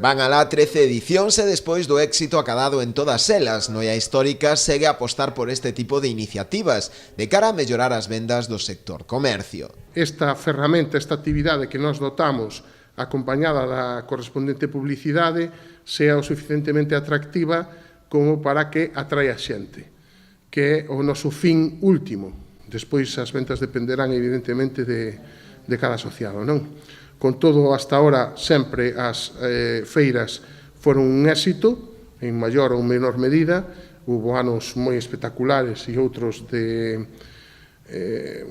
Van alá 13 edicións e despois do éxito acadado en todas elas, Noia Histórica segue a apostar por este tipo de iniciativas de cara a mellorar as vendas do sector comercio. Esta ferramenta, esta actividade que nos dotamos acompañada da correspondente publicidade sea o suficientemente atractiva como para que atraia xente, que é o noso fin último. Despois as ventas dependerán evidentemente de cada asociado, non? Con todo, hasta ahora, sempre as feiras foron un éxito, en maior ou menor medida. Hubo anos moi espectaculares e outros de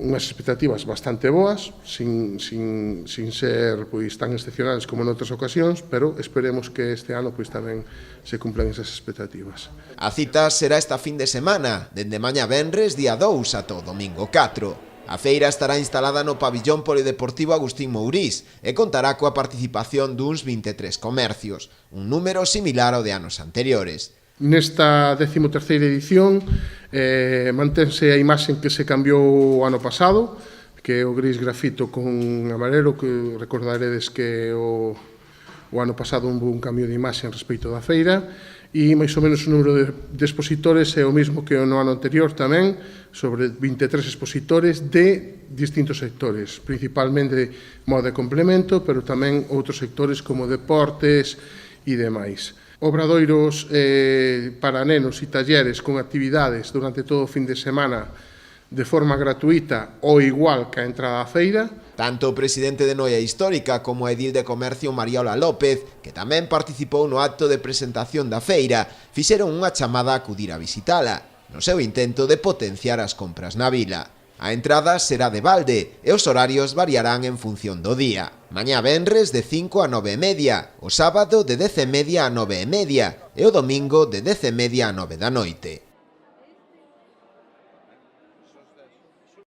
unhas expectativas bastante boas, sin ser tan excepcionales como en outras ocasións, pero esperemos que este ano tamén se cumplan esas expectativas. A cita será esta fin de semana, dende mañá venres, día 2 ata o domingo 4. A feira estará instalada no pabillón polideportivo Agustín Mourís e contará coa participación duns 23 comercios, un número similar ao de anos anteriores. Nesta 13ª edición mantense a imaxe que se cambiou o ano pasado, que é o gris grafito con amarelo, que recordaredes que o ano pasado houve un cambio de imaxe en respecto da feira, e máis ou menos o número de expositores é o mesmo que no ano anterior tamén, sobre 23 expositores de distintos sectores, principalmente moda e complemento, pero tamén outros sectores como deportes e demais. Obradoiros para nenos e talleres con actividades durante todo o fin de semana de forma gratuita ou igual que a entrada á feira. Tanto o presidente de Noia Histórica como a edil de Comercio Mariola López, que tamén participou no acto de presentación da feira, fixeron unha chamada a acudir a visitala, no seu intento de potenciar as compras na vila. A entrada será de balde e os horarios variarán en función do día. Mañá venres de 5 a 9:30, o sábado de 10:30 a 9:30 e o domingo de 10:30 a 9 da noite.